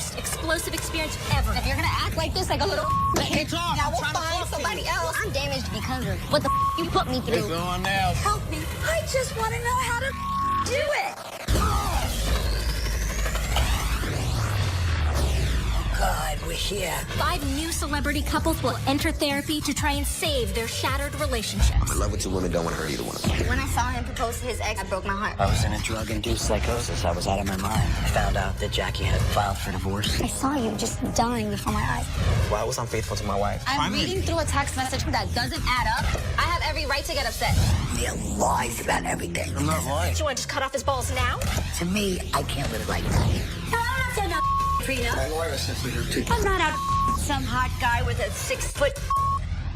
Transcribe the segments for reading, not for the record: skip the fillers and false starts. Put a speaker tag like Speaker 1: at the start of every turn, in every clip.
Speaker 1: most explosive experience ever.
Speaker 2: If you're gonna act like this, like a little
Speaker 3: Hey, talk.
Speaker 2: now we'll find somebody else. I'm damaged because of what the you put me through.
Speaker 3: Hey, go on now.
Speaker 2: Help me. I just want to know how to do it.
Speaker 4: God, we're here.
Speaker 1: 5 new celebrity couples will enter therapy to try and save their shattered relationships.
Speaker 5: I'm in love with 2 women, don't want to hurt either one of them.
Speaker 2: When I saw him propose to his ex, I broke my heart.
Speaker 4: I was in a drug-induced psychosis. I was out of my mind. I found out that Jackie had filed for divorce.
Speaker 2: I saw you just dying before my eyes.
Speaker 5: Well, I was unfaithful to my wife.
Speaker 2: I'm reading through a text message that doesn't add up. I have every right to get upset.
Speaker 4: There are lies about everything.
Speaker 3: I'm not lying.
Speaker 1: Do you want to just cut off his balls now?
Speaker 4: To me, I can't live like that.
Speaker 2: No, I'm not saying no prenup.
Speaker 3: My lawyer says to her, too.
Speaker 2: I'm not out some hot guy with a 6-foot.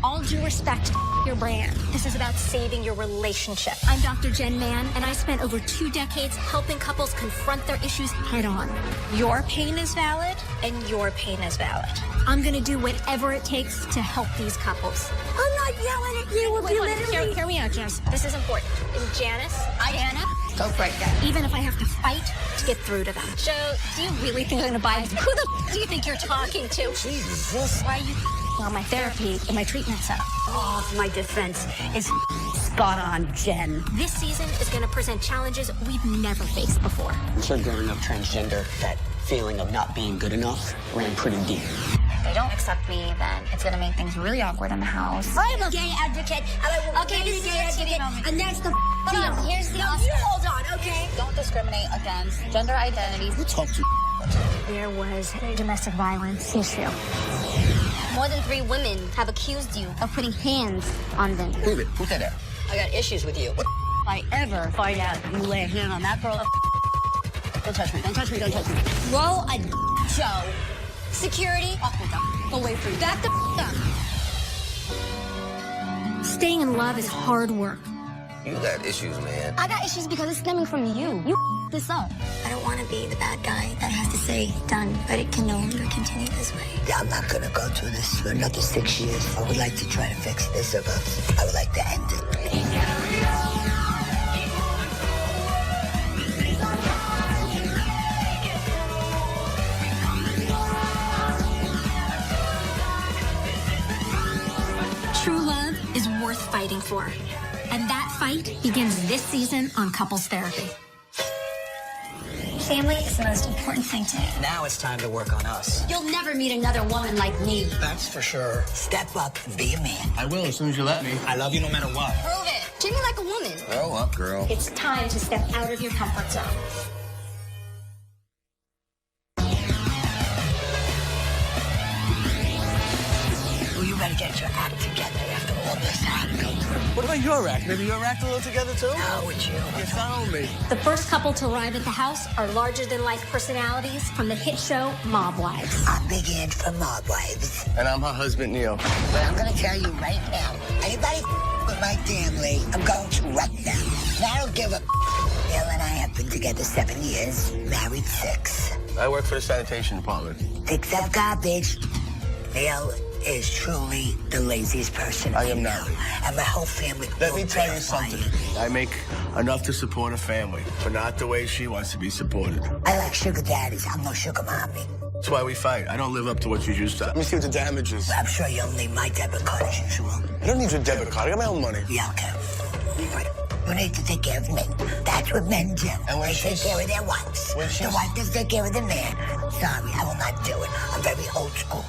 Speaker 1: All due respect, your brand. This is about saving your relationship. I'm Dr. Jen Mann, and I spent over 2 decades helping couples confront their issues head on.
Speaker 2: Your pain is valid, and your pain is valid.
Speaker 1: I'm gonna do whatever it takes to help these couples.
Speaker 2: I'm not yelling at you.
Speaker 1: Wait, hear me out, Janice. This is important. And Janice,
Speaker 2: Diana, go break that.
Speaker 1: even if I have to fight to get through to them.
Speaker 2: Joe, do you really think I'm gonna buy it?
Speaker 1: Who the do you think you're talking to?
Speaker 4: Jesus.
Speaker 1: Why are you on my therapy and my treatment center?
Speaker 4: Oh, my defense is spot on, Jen.
Speaker 1: This season is gonna present challenges we've never faced before.
Speaker 4: I'm sure growing up transgender, that feeling of not being good enough ran pretty deep.
Speaker 2: If they don't accept me, then it's gonna make things really awkward in the house.
Speaker 6: I'm a gay advocate, and I will
Speaker 2: Okay,
Speaker 6: remain a
Speaker 2: this is
Speaker 6: gay
Speaker 2: your TV
Speaker 6: advocate,
Speaker 2: moment.
Speaker 6: and that's the
Speaker 2: Hold
Speaker 6: deal.
Speaker 2: on, here's the
Speaker 6: No,
Speaker 2: Oscar.
Speaker 6: you hold on, okay?
Speaker 2: Don't discriminate against gender identities.
Speaker 3: Who talked to you?
Speaker 1: There was a domestic violence issue.
Speaker 2: More than 3 women have accused you of putting hands on them.
Speaker 3: Prove it. Who said that?
Speaker 4: I got issues with you.
Speaker 2: If I ever find out you lay a hand on that girl, don't touch me, don't touch me, don't touch me.
Speaker 6: Roll a Joe.
Speaker 2: Security, away from you.
Speaker 6: Back the up.
Speaker 1: Staying in love is hard work.
Speaker 5: You got issues, man.
Speaker 2: I got issues because it's stemming from you. You this up.
Speaker 6: I don't want to be the bad guy that has to say done, but it can no longer continue this way.
Speaker 4: Yeah, I'm not gonna go through this for another 6 years. I would like to try to fix this, but I would like to end it.
Speaker 1: True love is worth fighting for. And that fight begins this season on Couples Therapy.
Speaker 6: Family is the most important thing to me.
Speaker 4: Now it's time to work on us.
Speaker 6: You'll never meet another woman like me.
Speaker 3: That's for sure.
Speaker 4: Step up and be a man.
Speaker 3: I will as soon as you let me. I love you no matter what.
Speaker 2: Prove it. Treat me like a woman.
Speaker 5: Grow up, girl.
Speaker 1: It's time to step out of your comfort zone.
Speaker 4: Well, you better get your act together after all this happened.
Speaker 3: What about your act? Maybe your act a little together, too?
Speaker 4: How would you?
Speaker 3: You found me.
Speaker 1: The first couple to arrive at the house are larger-than-life personalities from the hit show Mob Wives.
Speaker 4: I'm Big Ange from Mob Wives.
Speaker 3: And I'm her husband, Neil.
Speaker 4: But I'm gonna tell you right now, anybody with my family, I'm going to wreck them. And I don't give a Neil and I have been together 7 years, married 6.
Speaker 3: I work for the sanitation department.
Speaker 4: Picks up garbage. Neil is truly the laziest person
Speaker 3: I am not.
Speaker 4: And my whole family.
Speaker 3: Let
Speaker 4: will
Speaker 3: me tell you
Speaker 4: verify
Speaker 3: something.
Speaker 4: it.
Speaker 3: I make enough to support a family, but not the way she wants to be supported.
Speaker 4: I like sugar daddies. I'm no sugar mommy.
Speaker 3: That's why we fight. I don't live up to what you used to. Let me see what the damage is.
Speaker 4: I'm sure you'll need my debit card as usual.
Speaker 3: I don't need your debit card. I got my own money.
Speaker 4: Yeah, okay. Good. You need to take care of me. That's what men do.
Speaker 3: And when
Speaker 4: they take
Speaker 3: she's-
Speaker 4: care of their wives.
Speaker 3: when
Speaker 4: The
Speaker 3: she's-
Speaker 4: wife does take care of the man. Sorry, I will not do it. I'm very old school.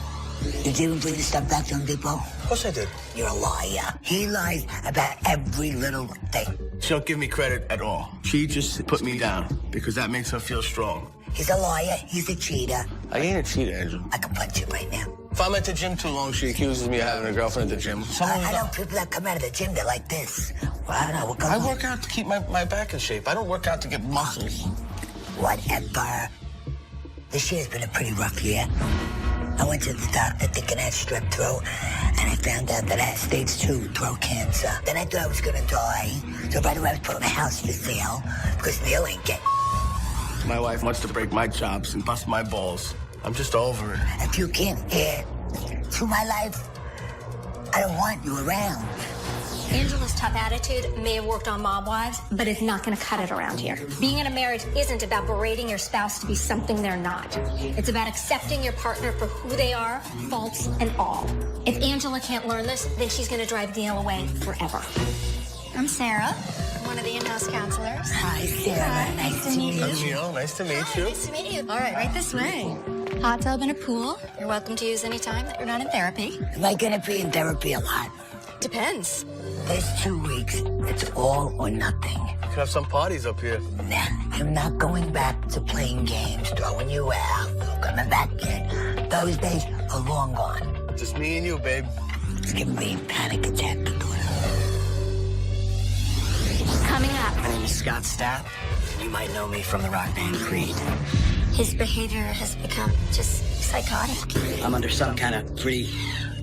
Speaker 4: Did you even bring the stuff back to Home Depot?
Speaker 3: Of course I did.
Speaker 4: You're a liar. He lies about every little thing.
Speaker 3: She don't give me credit at all. She just put me down because that makes her feel strong.
Speaker 4: He's a liar. He's a cheater.
Speaker 3: I ain't a cheater, Angel.
Speaker 4: I can punch you right now.
Speaker 3: If I'm at the gym too long, she accuses me of having a girlfriend at the gym.
Speaker 4: I know people that come out of the gym, they're like this. Well, I don't know what goes
Speaker 3: I
Speaker 4: on.
Speaker 3: work out to keep my back in shape. I don't work out to get muscles.
Speaker 4: Whatever. This year's been a pretty rough year. I went to the doctor thinking I had strep throat, and I found out that I had stage 2 throat cancer. Then I thought I was gonna die. So right away I was putting my house for sale because Neil ain't getting.
Speaker 3: My wife wants to break my chops and bust my balls. I'm just over it.
Speaker 4: If you can't add to my life, I don't want you around.
Speaker 1: Angela's tough attitude may have worked on mob wives, but it's not going to cut it around here. Being in a marriage isn't about berating your spouse to be something they're not. It's about accepting your partner for who they are, faults and all. If Angela can't learn this, then she's going to drive Neil away forever.
Speaker 6: I'm Sarah, one of the in-house counselors.
Speaker 4: Hi, Sarah. Nice to meet you.
Speaker 3: Neil, nice to meet you.
Speaker 6: Nice to meet you. All right this way. Hot tub and a pool. You're welcome to use any time that you're not in therapy.
Speaker 4: Am I gonna be in therapy a lot?
Speaker 6: Depends.
Speaker 4: There's 2 weeks. It's all or nothing.
Speaker 3: You can have some parties up here.
Speaker 4: Nah, I'm not going back to playing games, throwing you out, coming back in. Those days are long gone.
Speaker 3: Just me and you, babe.
Speaker 4: It's giving me a panic attack.
Speaker 1: Coming up,
Speaker 7: My name is Scott Stapp, and you might know me from the rock band Creed.
Speaker 6: His behavior has become just psychotic.
Speaker 7: I'm under some kind of pretty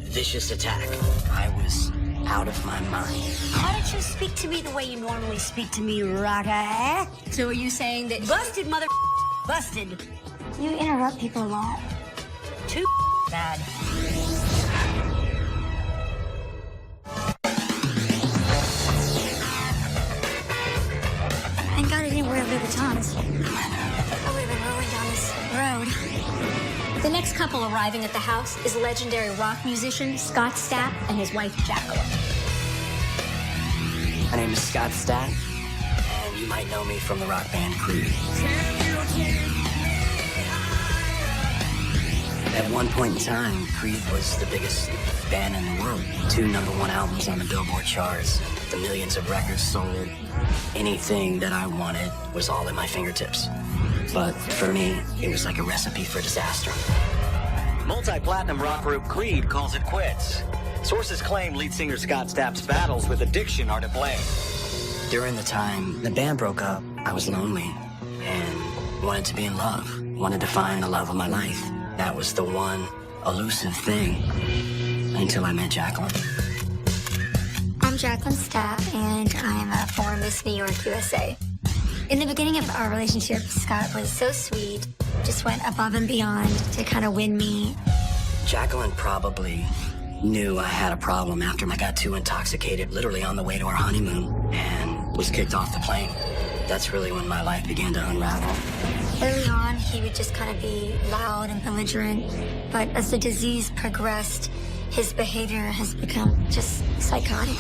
Speaker 7: vicious attack. I was out of my mind.
Speaker 2: Why don't you speak to me the way you normally speak to me, rocker?
Speaker 1: so are you saying that
Speaker 2: Busted, mother. Busted.
Speaker 6: You interrupt people a lot.
Speaker 2: Too bad.
Speaker 6: Thank God I didn't wear Louis Vuittons. I would have been rolling down this road.
Speaker 1: the next couple arriving at the house is legendary rock musician Scott Stapp and his wife Jacqueline.
Speaker 7: My name is Scott Stapp, and you might know me from the rock band Creed. At one point in time, Creed was the biggest band in the world. 2 #1 albums on the Billboard charts, the millions of records sold. Anything that I wanted was all at my fingertips. But for me, it was like a recipe for disaster.
Speaker 8: Multi-platinum rock group Creed calls it quits. Sources claim lead singer Scott Stapp's battles with addiction are to blame.
Speaker 7: During the time the band broke up, I was lonely and wanted to be in love, wanted to find the love of my life. That was the one elusive thing until I met Jacqueline.
Speaker 6: I'm Jacqueline Stapp, and I'm a former Miss New York, USA. In the beginning of our relationship, Scott was so sweet, just went above and beyond to kind of win me.
Speaker 7: Jacqueline probably knew I had a problem after I got too intoxicated, literally on the way to our honeymoon, and was kicked off the plane. That's really when my life began to unravel.
Speaker 6: Early on, he would just kind of be loud and belligerent, but as the disease progressed, his behavior has become just psychotic.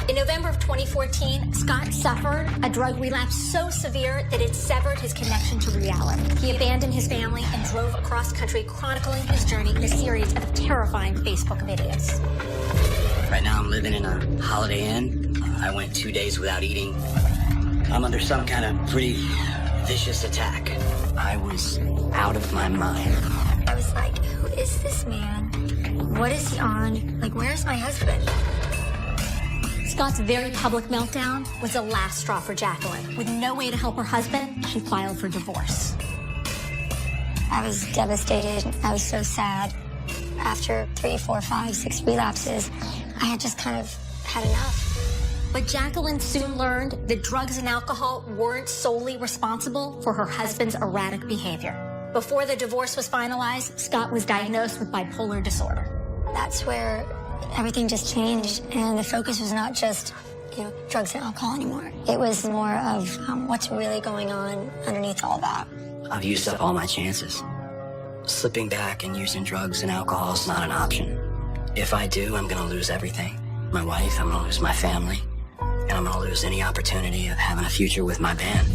Speaker 1: In November of 2014, Scott suffered a drug relapse so severe that it severed his connection to reality. He abandoned his family and drove across country chronicling his journey in a series of terrifying Facebook videos.
Speaker 7: Right now I'm living in a Holiday Inn. I went 2 days without eating. I'm under some kind of pretty vicious attack. I was out of my mind.
Speaker 6: I was like, who is this man? What is he on? Like, where's my husband?
Speaker 1: Scott's very public meltdown was the last straw for Jacqueline. With no way to help her husband, she filed for divorce.
Speaker 6: I was devastated. I was so sad. After 3, 4, 5, 6 relapses, I had just kind of had enough.
Speaker 1: But Jacqueline soon learned that drugs and alcohol weren't solely responsible for her husband's erratic behavior. Before the divorce was finalized, Scott was diagnosed with bipolar disorder.
Speaker 6: That's where everything just changed, and the focus was not just, drugs and alcohol anymore. It was more of what's really going on underneath all that.
Speaker 7: I've used up all my chances. Slipping back and using drugs and alcohol is not an option. If I do, I'm gonna lose everything. My wife, I'm gonna lose my family, and I'm gonna lose any opportunity of having a future with my band.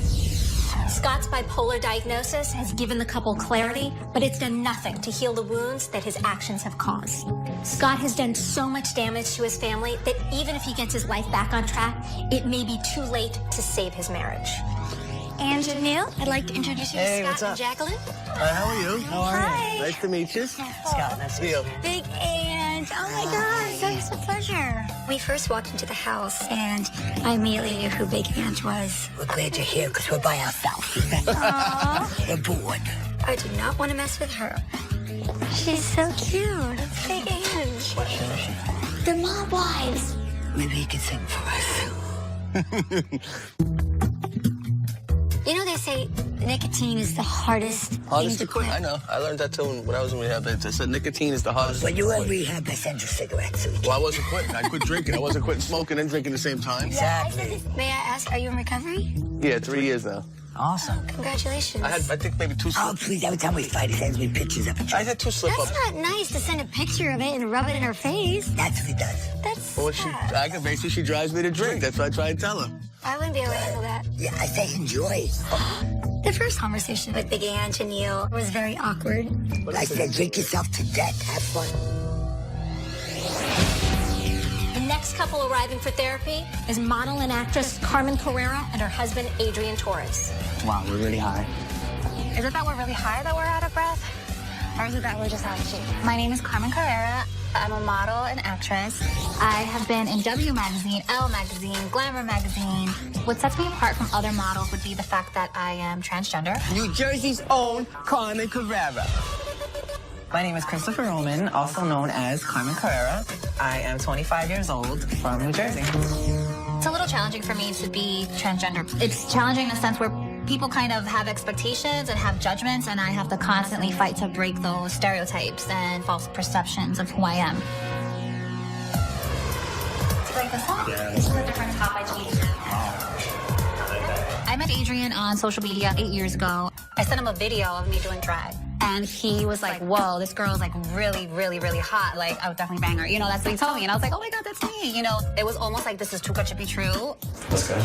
Speaker 1: Scott's bipolar diagnosis has given the couple clarity, but it's done nothing to heal the wounds that his actions have caused. Scott has done so much damage to his family that even if he gets his life back on track, it may be too late to save his marriage.
Speaker 6: And Neil, I'd like to introduce you
Speaker 3: Hey,
Speaker 6: to
Speaker 3: what's
Speaker 6: Scott
Speaker 3: up?
Speaker 6: and Jacqueline.
Speaker 3: Hi, how are you? How are
Speaker 6: Hi.
Speaker 3: Nice to meet you.
Speaker 7: Scott, that's
Speaker 3: Neil.
Speaker 6: Big and oh my God, it's a pleasure. We first walked into the house, and I immediately knew who Big Ant was.
Speaker 4: We're glad you're here because we're by ourselves. We're bored.
Speaker 6: I did not want to mess with her. She's so cute. Big Ant. The mob wives.
Speaker 4: Maybe you can sing for us.
Speaker 6: They say nicotine is the hardest thing to quit.
Speaker 3: I know. I learned that too when I was in rehab. I said nicotine is the hardest.
Speaker 4: When you were in rehab, they sent you cigarettes.
Speaker 3: Well, I wasn't quitting. I quit drinking. I wasn't quitting smoking and drinking at the same time.
Speaker 4: Exactly.
Speaker 6: May I ask, are you in recovery?
Speaker 3: Yeah, 3 years now.
Speaker 7: Awesome.
Speaker 6: Congratulations.
Speaker 3: I think maybe 2
Speaker 4: Oh, please, every time we fight, he sends me pictures of it.
Speaker 3: I had 2 slip-ups.
Speaker 6: That's not nice to send a picture of it and rub it in her face.
Speaker 4: That's what he does.
Speaker 6: That's
Speaker 3: Well,
Speaker 6: sad.
Speaker 3: basically, she drives me to drink. That's what I try and tell her.
Speaker 6: I wouldn't be able to handle that.
Speaker 4: Yeah, I say enjoy.
Speaker 6: The first conversation with Big Ange and Neil was very awkward.
Speaker 4: I said, drink yourself to death. Have fun.
Speaker 1: The next couple arriving for therapy is model and actress Carmen Carrera and her husband, Adrian Torres.
Speaker 7: Wow, we're really high.
Speaker 9: Is it that we're really high that we're out of breath? Or is it that we're just out of shape? My name is Carmen Carrera. I'm a model and actress. I have been in W Magazine, Elle Magazine, Glamour Magazine. What sets me apart from other models would be the fact that I am transgender.
Speaker 10: New Jersey's own Carmen Carrera. My name is Christopher Roman, also known as Carmen Carrera. I am 25 years old from New Jersey.
Speaker 9: It's a little challenging for me to be transgender. It's challenging in a sense where people kind of have expectations and have judgments, and I have to constantly fight to break those stereotypes and false perceptions of who I am. Do you like this one? Yeah. This is a different top I changed. I met Adrian on social media 8 years ago. I sent him a video of me doing drag. And he was like, whoa, this girl's like really, really, really hot. Like, I would definitely bang her. You know, that's what he told me. And I was like, oh my God, that's me. You know, it was almost like this is too good to be true.
Speaker 5: That's good.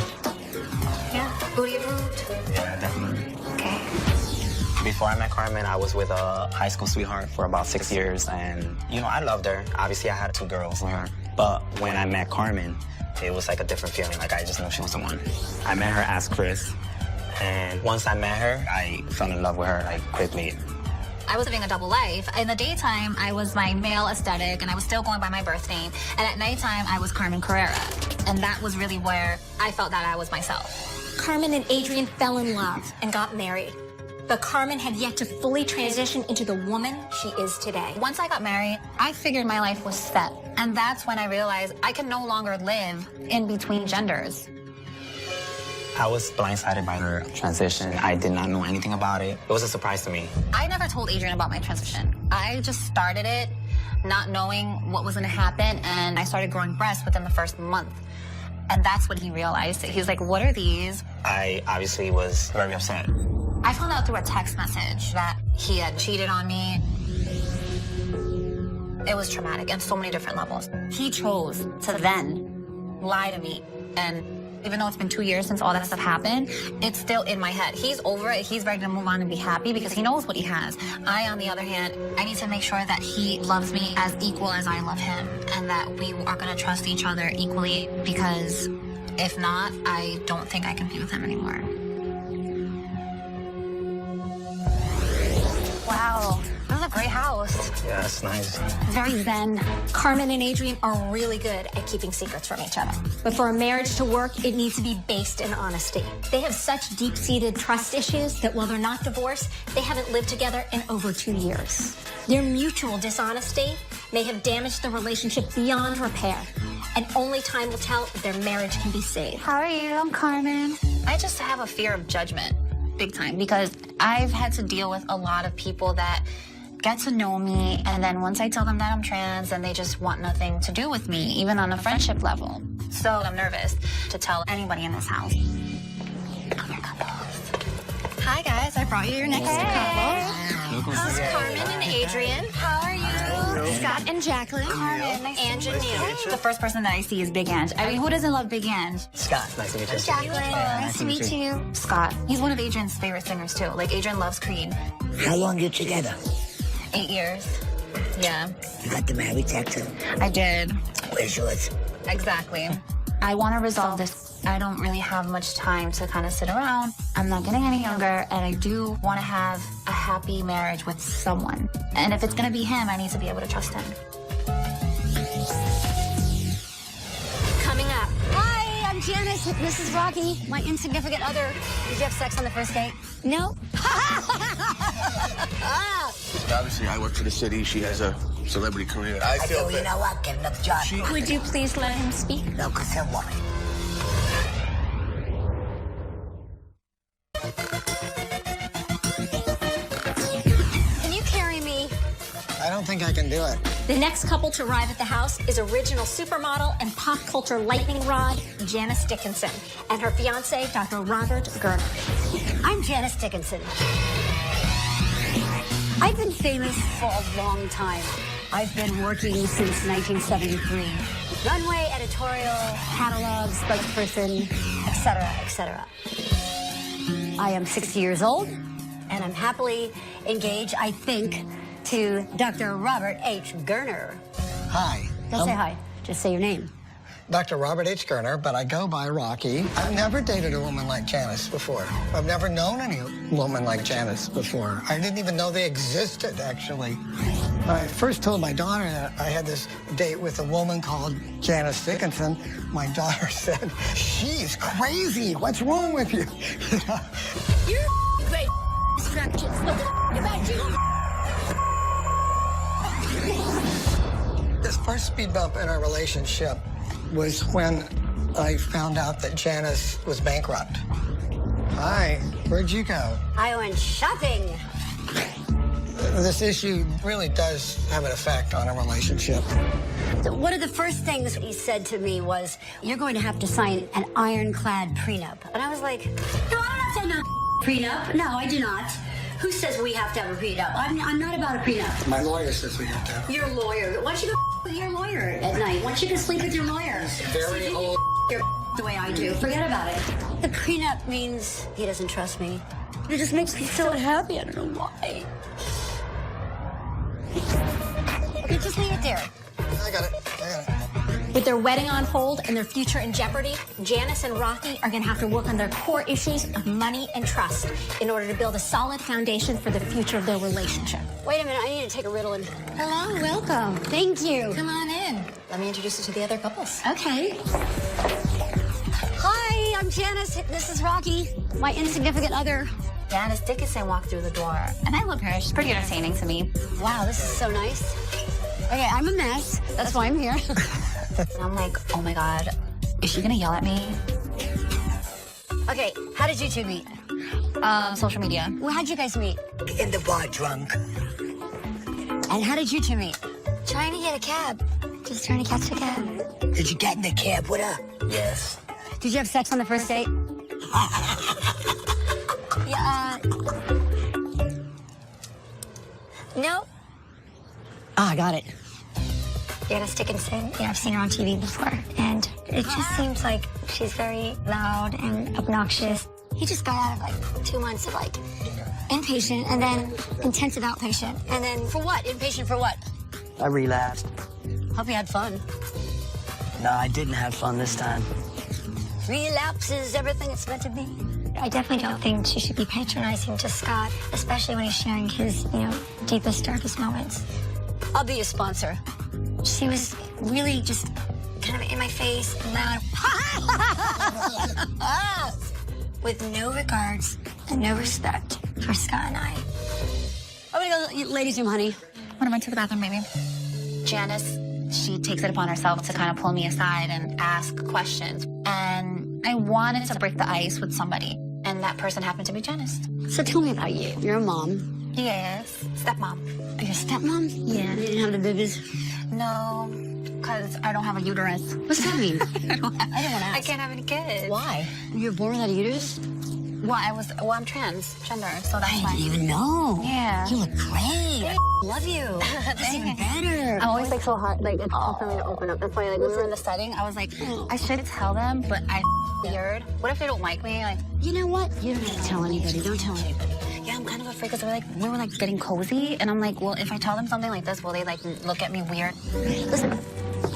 Speaker 9: Yeah. Booty approved?
Speaker 5: Yeah, definitely.
Speaker 9: Okay.
Speaker 5: Before I met Carmen, I was with a high school sweetheart for about 6 years. And, you know, I loved her. Obviously, I had 2 girls with her. But when I met Carmen, it was like a different feeling. Like, I just knew she was the one. I met her as Chris. And once I met her, I fell in love with her, like, quickly.
Speaker 9: I was living a double life. In the daytime, I was my male aesthetic, and I was still going by my birth name. And at nighttime, I was Carmen Carrera. And that was really where I felt that I was myself.
Speaker 1: Carmen and Adrian fell in love and got married. But Carmen had yet to fully transition into the woman she is today.
Speaker 9: Once I got married, I figured my life was set. And that's when I realized I can no longer live in between genders.
Speaker 5: I was blindsided by her transition. I did not know anything about it. It was a surprise to me.
Speaker 9: I never told Adrian about my transition. I just started it not knowing what was going to happen, and I started growing breasts within the first month. And that's when he realized it. He was like, what are these?
Speaker 5: I obviously was very upset.
Speaker 9: I found out through a text message that he had cheated on me. It was traumatic on so many different levels. He chose to then lie to me, and even though it's been 2 years since all that stuff happened, it's still in my head. He's over it. He's ready to move on and be happy because he knows what he has. I, on the other hand, I need to make sure that he loves me as equal as I love him, and that we are going to trust each other equally, because if not, I don't think I can be with him anymore. Wow. This is a great house.
Speaker 5: Yeah, it's nice.
Speaker 9: Very zen.
Speaker 1: Carmen and Adrian are really good at keeping secrets from each other. But for a marriage to work, it needs to be based in honesty. They have such deep-seated trust issues that while they're not divorced, they haven't lived together in over 2 years. Their mutual dishonesty may have damaged the relationship beyond repair, and only time will tell if their marriage can be saved.
Speaker 9: How are you? I'm Carmen. I just have a fear of judgment, big time, because I've had to deal with a lot of people that get to know me, and then once I tell them that I'm trans, then they just want nothing to do with me, even on a friendship level. So I'm nervous to tell anybody in this house. Hi, guys. I brought you your next couple.
Speaker 1: How's Carmen and Adrian?
Speaker 9: How are you?
Speaker 1: Scott and Jacqueline.
Speaker 9: Carmen, nice
Speaker 1: Ange and Neil.
Speaker 9: The first person that I see is Big Ange. I mean, who doesn't love Big Ange?
Speaker 5: Scott, nice to meet you.
Speaker 1: Jacqueline.
Speaker 9: Nice to meet you. Scott. He's one of Adrian's favorite singers, too. Like, Adrian loves Creed.
Speaker 4: How long you together?
Speaker 9: 8 years. Yeah.
Speaker 4: You got the marriage tattoo?
Speaker 9: I did.
Speaker 4: Where's yours?
Speaker 9: Exactly. I want to resolve this. I don't really have much time to kind of sit around. I'm not getting any younger, and I do want to have a happy marriage with someone. And if it's going to be him, I need to be able to trust him.
Speaker 1: Coming up.
Speaker 6: Hi, I'm Janice. This is Rocky, my insignificant other. Did you have sex on the first date? No.
Speaker 3: Obviously, I work for the city. She has a celebrity career. I
Speaker 4: I
Speaker 3: feel
Speaker 4: said, you know what? Get another job.
Speaker 1: Would you please let him speak?
Speaker 4: No, because they're woman.
Speaker 11: don't think I can do it.
Speaker 1: The next couple to arrive at the house is original supermodel and pop culture lightning rod, Janice Dickinson, and her fiance, Dr. Robert Gerner.
Speaker 12: I'm Janice Dickinson. I've been famous for a long time. I've been working since 1973. Runway, editorial, catalog, spokesperson, etc., etc. I am 60 years old, and I'm happily engaged, I think, to Dr. Robert H. Gerner.
Speaker 11: Hi.
Speaker 12: Don't say hi. Just say your name.
Speaker 11: Dr. Robert H. Gerner, but I go by Rocky. I've never dated a woman like Janice before. I've never known any woman like Janice before. I didn't even know they existed, actually. I first told my daughter that I had this date with a woman called Janice Dickinson. My daughter said, "She's crazy. What's wrong with you?"
Speaker 12: You're great distractions. What the about you?
Speaker 11: This first speed bump in our relationship was when I found out that Janice was bankrupt. Hi, where'd you go?
Speaker 12: I went shopping.
Speaker 11: This issue really does have an effect on a relationship.
Speaker 12: One of the first things he said to me was, "You're going to have to sign an ironclad prenup." And I was like, "No, I'm not signing a prenup. No, I do not. Who says we have to have a prenup? I'm not about a prenup."
Speaker 11: My lawyer says we have to have.
Speaker 12: Your lawyer. Why don't you go with your lawyer at night? Why don't you go sleep with your lawyer?
Speaker 11: Very old.
Speaker 12: Your the way I do. Forget about it. The prenup means he doesn't trust me. It just makes me so happy. I don't know why. Okay, just leave it there.
Speaker 11: I got it.
Speaker 1: With their wedding on hold and their future in jeopardy, Janice and Rocky are going to have to work on their core issues of money and trust in order to build a solid foundation for the future of their relationship.
Speaker 12: Wait a minute, I need to take a Ritalin. Hello, welcome. Thank you.
Speaker 1: Come on in. Let me introduce you to the other couples.
Speaker 12: Okay. Hi, I'm Janice. This is Rocky, my insignificant other.
Speaker 9: Janice Dickinson walked through the door, and I love her. She's pretty entertaining to me.
Speaker 12: Wow, this is so nice. Okay, I'm a mess. That's why I'm here.
Speaker 9: And I'm like, oh my God, is she gonna yell at me?
Speaker 12: Okay, how did you two meet?
Speaker 9: Social media.
Speaker 12: Well, how'd you guys meet?
Speaker 4: In the bar drunk.
Speaker 12: And how did you two meet?
Speaker 6: Trying to get a cab. Just trying to catch a cab.
Speaker 4: Did you get in the cab with her? Yes.
Speaker 12: Did you have sex on the first date?
Speaker 6: Yeah, no.
Speaker 12: Ah, got it.
Speaker 6: Janice Dickinson, I've seen her on TV before, and it just seems like she's very loud and obnoxious. He just got out of like 2 months of like inpatient and then intensive outpatient, and then
Speaker 12: For what? Inpatient for what?
Speaker 7: I relapsed.
Speaker 12: Hope you had fun.
Speaker 7: No, I didn't have fun this time.
Speaker 12: Relapse is everything it's meant to be.
Speaker 6: I definitely don't think she should be patronizing to Scott, especially when he's sharing his, deepest, darkest moments.
Speaker 12: I'll be a sponsor.
Speaker 6: She was really just kind of in my face and loud. With no regards and no respect for Scott and I.
Speaker 12: I'm gonna go ladies' room, honey.
Speaker 9: What am I to the bathroom, baby? Janice, she takes it upon herself to kind of pull me aside and ask questions. And I wanted to break the ice with somebody. And that person happened to be Janice.
Speaker 12: So tell me about you. You're a mom.
Speaker 9: Yes, stepmom.
Speaker 12: Are you a stepmom?
Speaker 9: Yeah.
Speaker 12: You didn't have the babies?
Speaker 9: No, because I don't have a uterus.
Speaker 12: What's that mean?
Speaker 9: I didn't want to ask.
Speaker 12: I
Speaker 9: can't have any kids.
Speaker 12: Why? You were born without a uterus?
Speaker 9: Well, I'm transgender, so that's
Speaker 12: I
Speaker 9: why.
Speaker 12: didn't even know.
Speaker 9: Yeah.
Speaker 12: You look great. I love you. That's even better.
Speaker 9: I'm always like so hard, like it's hard for me to open up. That's why, like when we were in the setting, I was like, I should tell them, but I weird. What if they don't like me? Like,
Speaker 12: you know what? You don't have to tell anybody. Don't tell anybody.
Speaker 9: Yeah, I'm kind of afraid because we were like getting cozy, and I'm like, well, if I tell them something like this, will they like look at me weird?
Speaker 12: Listen,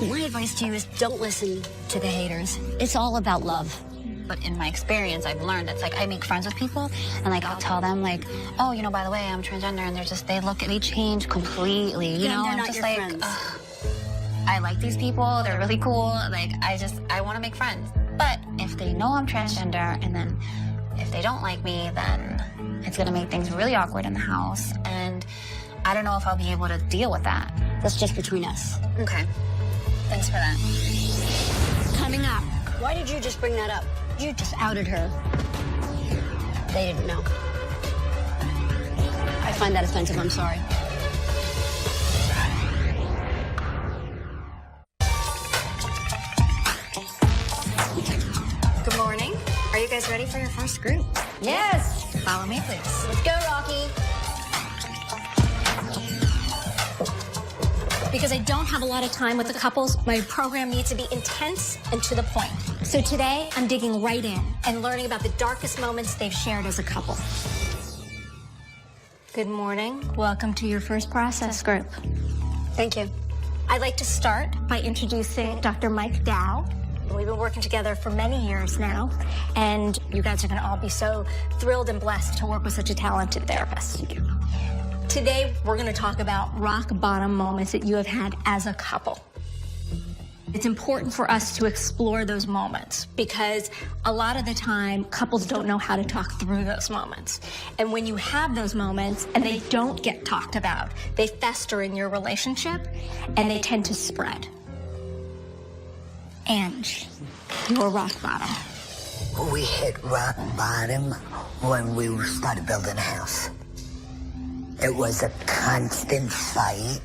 Speaker 12: my advice to you is don't listen to the haters. It's all about love.
Speaker 9: But in my experience, I've learned it's like I make friends with people, and like I'll tell them like, oh, by the way, I'm transgender, and they change completely. You know,
Speaker 12: they're
Speaker 9: I'm
Speaker 12: not
Speaker 9: just
Speaker 12: your
Speaker 9: like,
Speaker 12: friends.
Speaker 9: I like these people. They're really cool. Like I want to make friends. But if they know I'm transgender, and then if they don't like me, then it's gonna make things really awkward in the house, and I don't know if I'll be able to deal with that.
Speaker 12: That's just between us.
Speaker 9: Okay. Thanks for that.
Speaker 12: Coming up. Why did you just bring that up? You just outed her. They didn't know. I find that offensive. I'm sorry.
Speaker 1: for your first group?
Speaker 9: Yes.
Speaker 1: Follow me, please.
Speaker 9: Let's go, Rocky.
Speaker 1: Because I don't have a lot of time with the couples, my program needs to be intense and to the point. So today, I'm digging right in and learning about the darkest moments they've shared as a couple. Good morning. Welcome to your first process group.
Speaker 6: Thank you.
Speaker 1: I'd like to start by introducing Dr. Mike Dow. We've been working together for many years now, and you guys are going to all be so thrilled and blessed to work with such a talented therapist. Today, we're going to talk about rock bottom moments that you have had as a couple. It's important for us to explore those moments because a lot of the time, couples don't know how to talk through those moments. And when you have those moments and they don't get talked about, they fester in your relationship and they tend to spread. Ange, your rock bottom.
Speaker 4: We hit rock bottom when we started building a house. It was a constant fight.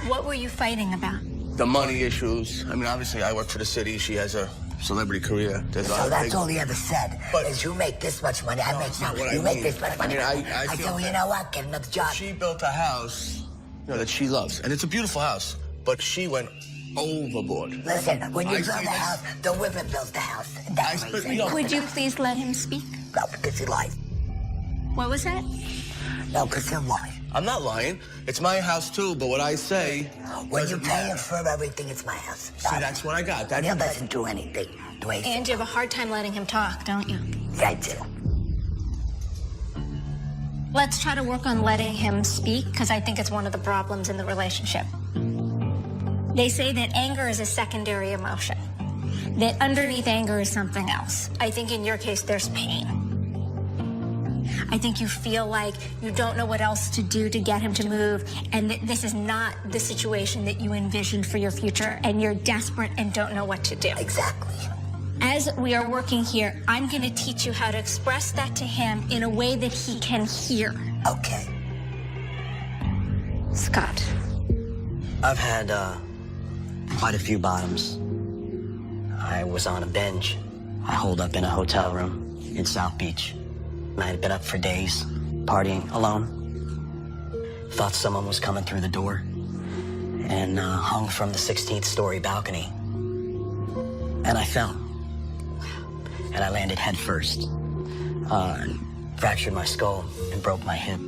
Speaker 1: What were you fighting about?
Speaker 3: The money issues. I mean, obviously, I work for the city. She has a celebrity career.
Speaker 4: So that's all he ever said.
Speaker 3: But
Speaker 4: is you make this much money, I make that. You make this much money.
Speaker 3: I mean, I
Speaker 4: said,
Speaker 3: feel
Speaker 4: well, you know what? Get another job.
Speaker 3: She built a house, that she loves, and it's a beautiful house. But she went overboard.
Speaker 4: Listen, when you build a house, the women built the house.
Speaker 1: Would you please let him speak?
Speaker 4: No, because he lied.
Speaker 1: What was that?
Speaker 4: No, because he lied.
Speaker 3: I'm not lying. It's my house, too, but what I say...
Speaker 4: When you pay him for everything, it's my house.
Speaker 3: See, that's what I got.
Speaker 4: He doesn't do anything.
Speaker 1: And you have a hard time letting him talk, don't you?
Speaker 4: Yeah, I do.
Speaker 1: Let's try to work on letting him speak, because I think it's one of the problems in the relationship. They say that anger is a secondary emotion, that underneath anger is something else. I think in your case, there's pain. I think you feel like you don't know what else to do to get him to move, and that this is not the situation that you envisioned for your future, and you're desperate and don't know what to do.
Speaker 4: Exactly.
Speaker 1: As we are working here, I'm going to teach you how to express that to him in a way that he can hear.
Speaker 4: Okay.
Speaker 1: Scott.
Speaker 7: I've had quite a few bottoms. I was on a bench. I holed up in a hotel room in South Beach. I had been up for days, partying alone. Thought someone was coming through the door and hung from the 16th story balcony. And I fell. And I landed head first. Fractured my skull and broke my hip.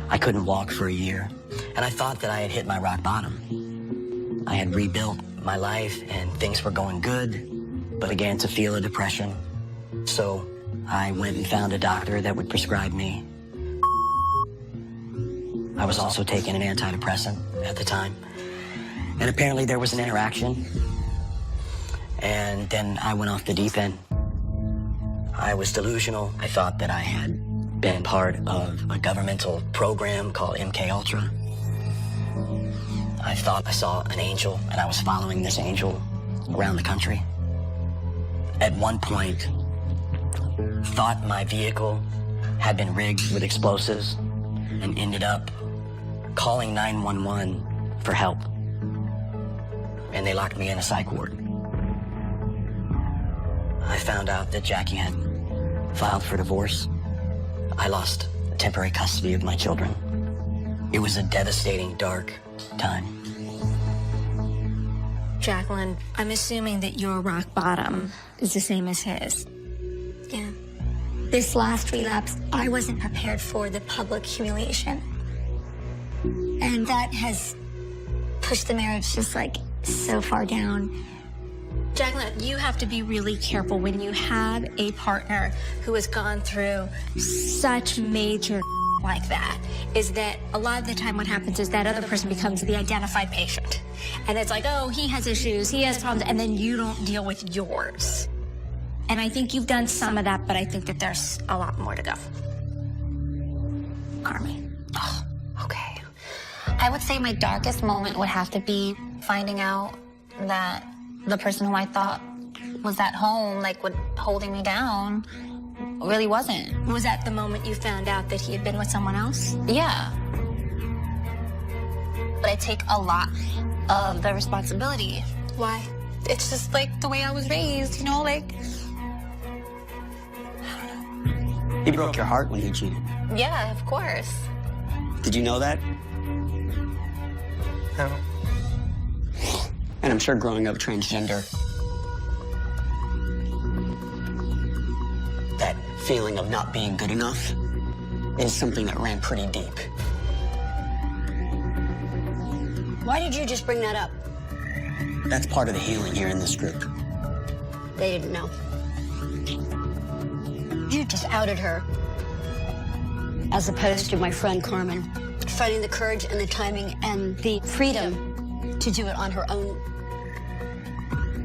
Speaker 7: I couldn't walk for a year. And I thought that I had hit my rock bottom. I had rebuilt my life and things were going good, but began to feel a depression. So I went and found a doctor that would prescribe me. I was also taking an antidepressant at the time. And apparently there was an interaction. And then I went off the deep end. I was delusional. I thought that I had been part of a governmental program called MK Ultra. I thought I saw an angel and I was following this angel around the country. At one point, thought my vehicle had been rigged with explosives and ended up calling 911 for help. And they locked me in a psych ward. I found out that Jackie had filed for divorce. I lost temporary custody of my children. It was a devastating, dark time.
Speaker 1: Jacqueline, I'm assuming that your rock bottom is the same as his.
Speaker 6: Yeah. This last relapse, I wasn't prepared for the public humiliation. And that has pushed the marriage just like so far down.
Speaker 1: Jacqueline, you have to be really careful when you have a partner who has gone through such major like that, is that a lot of the time what happens is that other person becomes the identified patient. And it's like, oh, he has issues, he has problems, and then you don't deal with yours. And I think you've done some of that, but I think that there's a lot more to go. Carmi.
Speaker 9: Oh, okay. I would say my darkest moment would have to be finding out that the person who I thought was at home, like, holding me down, really wasn't.
Speaker 1: Was that the moment you found out that he had been with someone else?
Speaker 9: Yeah. But I take a lot of the responsibility.
Speaker 1: Why?
Speaker 9: It's just like the way I was raised, you know, like, I don't
Speaker 7: He broke your heart when he cheated.
Speaker 9: Yeah, of course.
Speaker 7: Did you know that?
Speaker 10: No.
Speaker 7: And I'm sure growing up transgender, that feeling of not being good enough is something that ran pretty deep.
Speaker 12: Why did you just bring that up?
Speaker 7: That's part of the healing here in this group.
Speaker 12: They didn't know. You just outed her. As opposed to my friend Carmen, finding the courage and the timing and the freedom to do it on her own.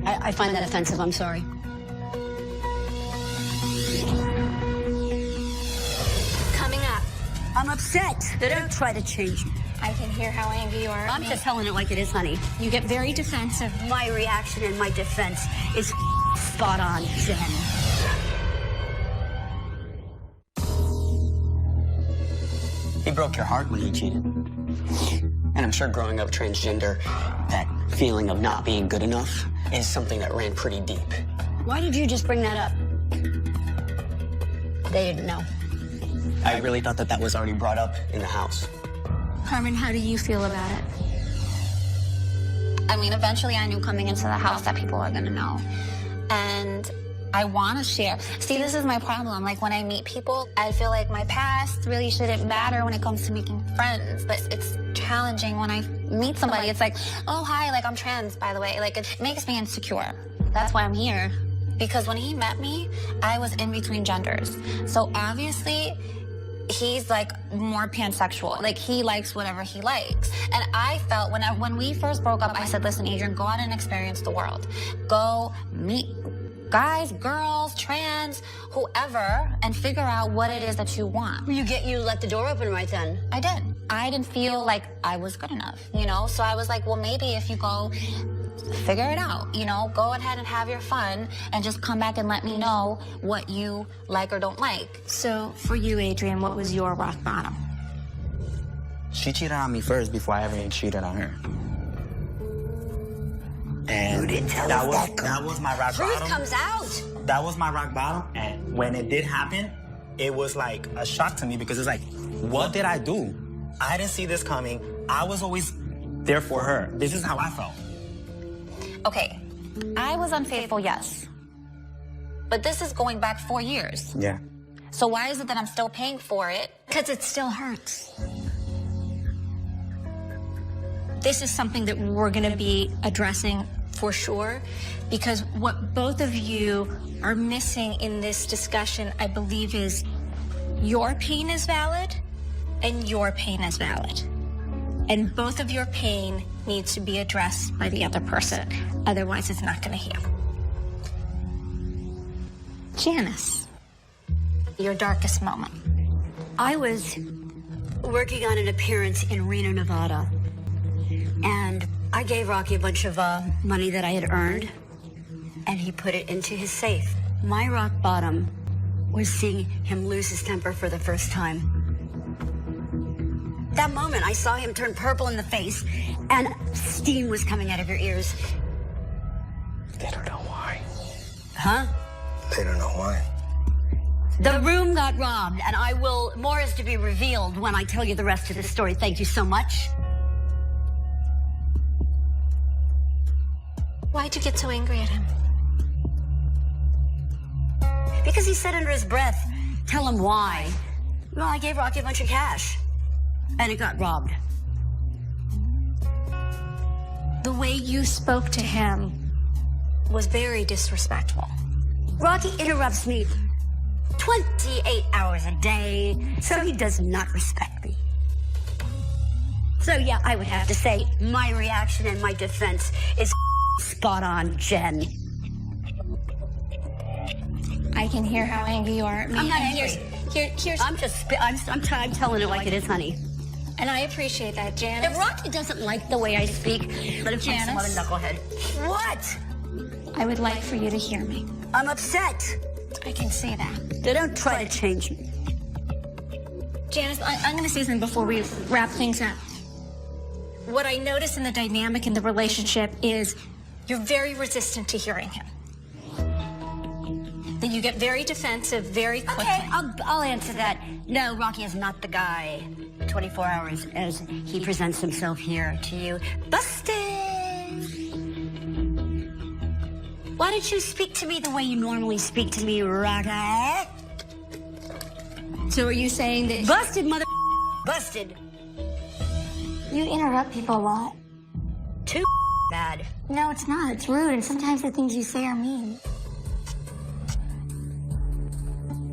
Speaker 12: I find that offensive, I'm sorry.
Speaker 1: Coming up.
Speaker 12: I'm upset. They don't try to change me.
Speaker 1: I can hear how angry you are.
Speaker 12: I'm just telling it like it is, honey.
Speaker 1: You get very defensive.
Speaker 12: My reaction and my defense is spot on, Jen.
Speaker 7: He broke your heart when he cheated. And I'm sure growing up transgender, that feeling of not being good enough is something that ran pretty deep.
Speaker 12: Why did you just bring that up? They didn't know.
Speaker 7: I really thought that that was already brought up in the house.
Speaker 1: Carmen, how do you feel about it?
Speaker 9: I mean, eventually I knew coming into the house that people are gonna know. And I wanna share. See, this is my problem. Like, when I meet people, I feel like my past really shouldn't matter when it comes to making friends. But it's challenging when I meet somebody. It's like, oh, hi, like, I'm trans, by the way. Like, it makes me insecure. That's why I'm here. Because when he met me, I was in between genders. So obviously, he's like more pansexual. Like, he likes whatever he likes. And I felt when we first broke up, I said, listen, Adrian, go out and experience the world. Go meet guys, girls, trans, whoever, and figure out what it is that you want.
Speaker 12: You let the door open right then.
Speaker 9: I did. I didn't feel like I was good enough, you know? So I was like, well, maybe if you go figure it out, you know? Go ahead and have your fun and just come back and let me know what you like or don't like.
Speaker 1: So for you, Adrian, what was your rock bottom?
Speaker 5: She cheated on me first before I ever cheated on her. And that was my rock bottom.
Speaker 12: Truth comes out.
Speaker 5: That was my rock bottom. And when it did happen, it was like a shock to me because it's like, what did I do? I didn't see this coming. I was always there for her. This is how I felt.
Speaker 9: Okay, I was unfaithful, yes. But this is going back 4 years.
Speaker 5: Yeah.
Speaker 9: So why is it that I'm still paying for it?
Speaker 1: Because it still hurts. This is something that we're going to be addressing for sure, because what both of you are missing in this discussion, I believe, is your pain is valid and your pain is valid. And both of your pain needs to be addressed by the other person. Otherwise, it's not going to heal. Janice, your darkest moment.
Speaker 12: I was working on an appearance in Reno, Nevada. And I gave Rocky a bunch of money that I had earned, and he put it into his safe. My rock bottom was seeing him lose his temper for the first time. That moment, I saw him turn purple in the face, and steam was coming out of your ears.
Speaker 3: They don't know why.
Speaker 12: Huh?
Speaker 3: They don't know why.
Speaker 12: The room got robbed, and more is to be revealed when I tell you the rest of the story. Thank you so much.
Speaker 1: Why'd you get so angry at him?
Speaker 12: Because he said under his breath, tell him why. Well, I gave Rocky a bunch of cash, and it got robbed.
Speaker 1: The way you spoke to him was very disrespectful.
Speaker 12: Rocky interrupts me 28 hours a day, so he does not respect me. So yeah, I would have to say my reaction and my defense is spot on, Jen.
Speaker 1: I can hear how angry you are at me.
Speaker 12: I'm not angry.
Speaker 1: Here's
Speaker 12: I'm telling it like it is, honey.
Speaker 1: And I appreciate that, Janice.
Speaker 12: If Rocky doesn't like the way I speak, let him find some other knucklehead. What?
Speaker 1: I would like for you to hear me.
Speaker 12: I'm upset.
Speaker 1: I can see that.
Speaker 12: They don't try to change me.
Speaker 1: Janice, I'm going to say something before we wrap things up. What I notice in the dynamic in the relationship is you're very resistant to hearing him. that you get very defensive very quickly.
Speaker 12: Okay, I'll answer that. No, Rocky is not the guy. 24 hours as he presents himself here to you. Busted! Why don't you speak to me the way you normally speak to me, Rocky?
Speaker 1: So are you saying that...
Speaker 12: Busted, mother... Busted.
Speaker 6: You interrupt people a lot.
Speaker 12: Too bad.
Speaker 6: No, it's not. It's rude, and sometimes the things you say are mean.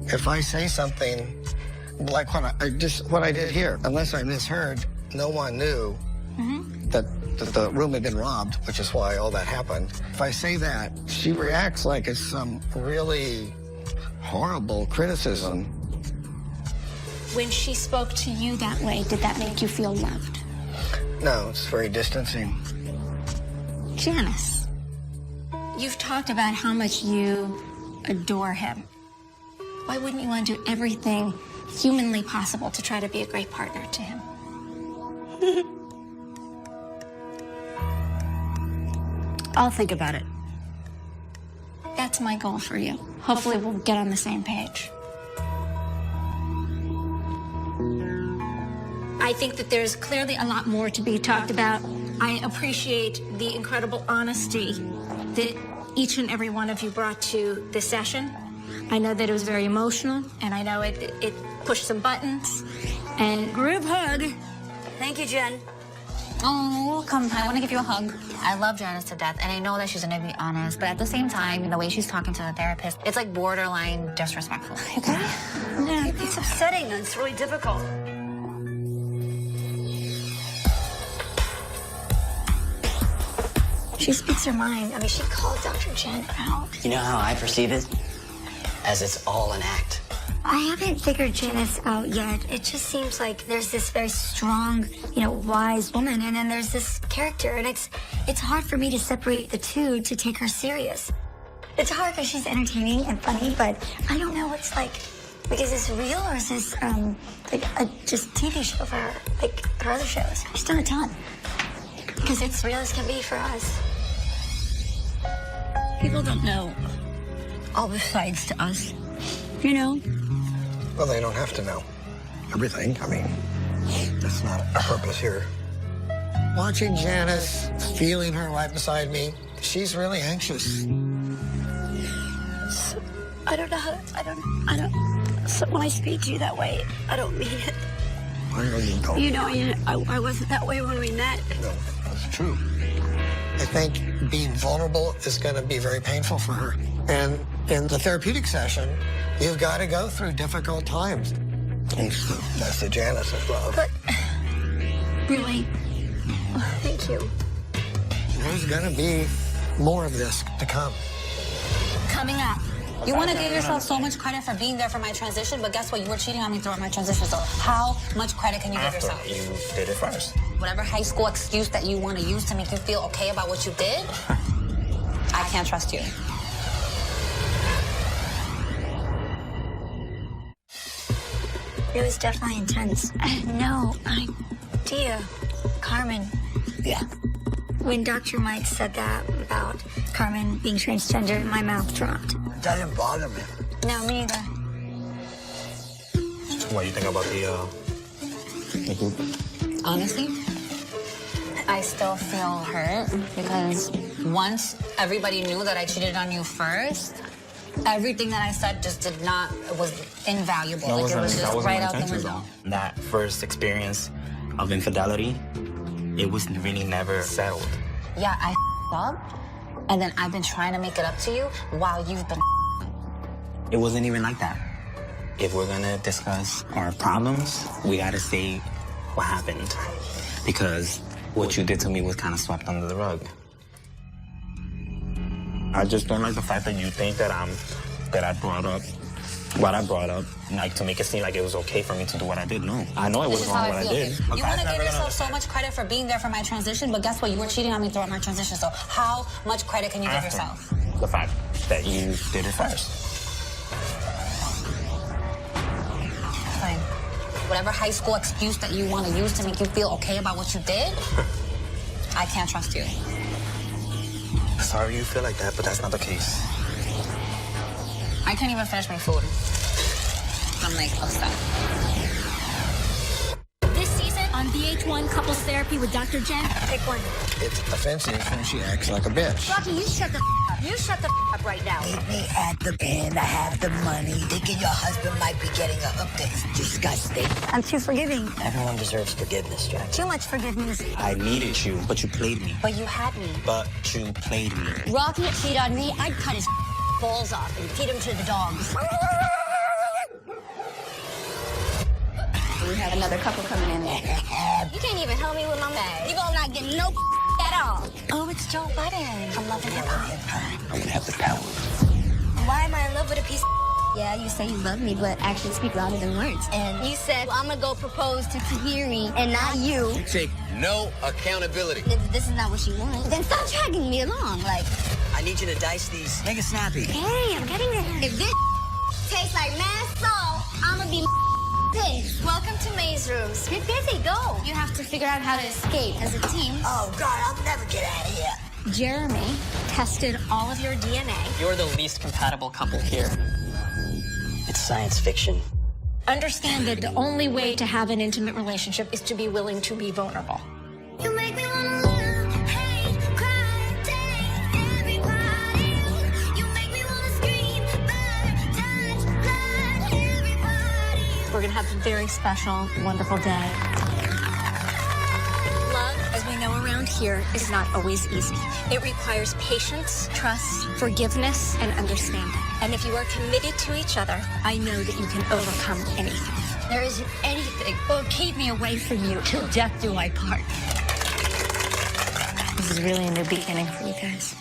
Speaker 11: If I say something like what I did here, unless I misheard, no one knew that the room had been robbed, which is why all that happened. If I say that, she reacts like it's some really horrible criticism.
Speaker 1: When she spoke to you that way, did that make you feel loved?
Speaker 11: No, it's very distancing.
Speaker 1: Janice, you've talked about how much you adore him. Why wouldn't you want to do everything humanly possible to try to be a great partner to him?
Speaker 12: I'll think about it.
Speaker 1: That's my goal for you. Hopefully we'll get on the same page. I think that there's clearly a lot more to be talked about. I appreciate the incredible honesty that each and every one of you brought to this session. I know that it was very emotional, and I know it pushed some buttons. And
Speaker 12: group hug. Thank you, Jen.
Speaker 9: Oh, come, I want to give you a hug. I love Janice to death, and I know that she's going to be honest, but at the same time, the way she's talking to the therapist, it's like borderline disrespectful. Okay?
Speaker 12: Yeah, it's upsetting. It's really difficult.
Speaker 6: She speaks her mind. I mean, she called Dr. Jen out.
Speaker 7: You know how I perceive it? As it's all an act.
Speaker 6: I haven't figured Janice out yet. It just seems like there's this very strong, wise woman, and then there's this character, and it's hard for me to separate the two to take her serious. It's hard because she's entertaining and funny, but I don't know what's like. Like, is this real or is this like a just TV show for her, like her other shows? She's done a ton. Because it's real as can be for us.
Speaker 12: People don't know all the sides to us,
Speaker 11: Well, they don't have to know everything. I mean, that's not our purpose here. Watching Janice, feeling her right beside me, she's really anxious.
Speaker 12: I don't know how to, I don't, so when I speak to you that way, I don't mean it.
Speaker 11: I know you don't.
Speaker 12: I wasn't that way when we met.
Speaker 11: No, that's true. I think being vulnerable is going to be very painful for her. And in the therapeutic session, you've got to go through difficult times. And that's the Janice of love.
Speaker 12: But, really,
Speaker 6: Thank you.
Speaker 11: There's going to be more of this to come.
Speaker 1: Coming up.
Speaker 9: You want to give yourself so much credit for being there for my transition, but guess what? You were cheating on me throughout my transition, so how much credit can you give yourself?
Speaker 5: You did it first.
Speaker 9: Whatever high school excuse that you want to use to make you feel okay about what you did, I can't trust you.
Speaker 6: It was definitely intense. No idea. Carmen.
Speaker 7: Yeah.
Speaker 6: When Dr. Mike said that about Carmen being transgender, my mouth dropped.
Speaker 4: It doesn't bother me.
Speaker 6: No, me either.
Speaker 3: What do you think about the group?
Speaker 9: Honestly, I still feel hurt because once everybody knew that I cheated on you first, everything that I said just did not, it was invaluable. Like it was just right out the window.
Speaker 5: That first experience of infidelity, it was really never settled.
Speaker 9: Yeah, I up, and then I've been trying to make it up to you while you've been.
Speaker 5: It wasn't even like that. If we're gonna discuss our problems, we gotta say what happened. Because what you did to me was kind of swept under the rug. I just don't like the fact that you think that I brought up what I brought up, like to make it seem like it was okay for me to do what I did. No, I know it was wrong what I did.
Speaker 9: You want to give yourself so much credit for being there for my transition, but guess what? You were cheating on me throughout my transition, so how much credit can you give yourself?
Speaker 5: The fact that you did it first.
Speaker 9: Fine. Whatever high school excuse that you want to use to make you feel okay about what you did, I can't trust you.
Speaker 3: Sorry you feel like that, but that's not the case.
Speaker 9: I can't even finish my food. I'm like upset.
Speaker 1: This season on VH1 Couples Therapy with Dr. Jen, pick one.
Speaker 11: It's offensive when she acts like a bitch.
Speaker 12: Rocky, you shut the up. You shut the up right now.
Speaker 4: Meet me at the inn. I have the money. Thinking your husband might be getting a hook is disgusting.
Speaker 12: I'm too forgiving.
Speaker 7: Everyone deserves forgiveness, Jack.
Speaker 12: Too much forgiveness.
Speaker 5: I needed you, but you played me.
Speaker 9: But you had me.
Speaker 5: But you played me.
Speaker 12: Rocky cheat on me, I'd cut his balls off and feed him to the dogs.
Speaker 9: We have another couple coming in.
Speaker 12: You can't even help me with my bag. You gonna not get no at all.
Speaker 9: Oh, it's Joe Budden from Love and Hip Hop.
Speaker 5: I'm gonna have the power.
Speaker 12: Why am I in love with a piece of Yeah, you say you love me, but actions speak louder than words. And you said, well, I'm gonna go propose to Tahiri and not you.
Speaker 3: You take no accountability.
Speaker 12: If this is not what you want, then stop dragging me along. Like,
Speaker 7: I need you to dice these. Make it snappy.
Speaker 12: hey, I'm getting there. If this tastes like mad salt, I'm gonna be pissed.
Speaker 1: Welcome to Maze Rooms.
Speaker 12: Get busy, go. You have to figure out how to escape as a team.
Speaker 4: Oh, God, I'll never get out of here.
Speaker 1: Jeremy tested all of your DNA.
Speaker 10: You're the least compatible couple here.
Speaker 7: It's science fiction.
Speaker 1: Understand that the only way to have an intimate relationship is to be willing to be vulnerable.
Speaker 6: You make me wanna live, hate, cry, date everybody. You make me wanna scream, burn, touch, blood, everybody.
Speaker 1: We're gonna have a very special, wonderful day. Love, as we know around here, is not always easy. It requires patience, trust, forgiveness, and understanding. And if you are committed to each other, I know that you can overcome anything.
Speaker 12: There isn't anything that will keep me away from you till death do I part.
Speaker 1: This is really a new beginning for you guys.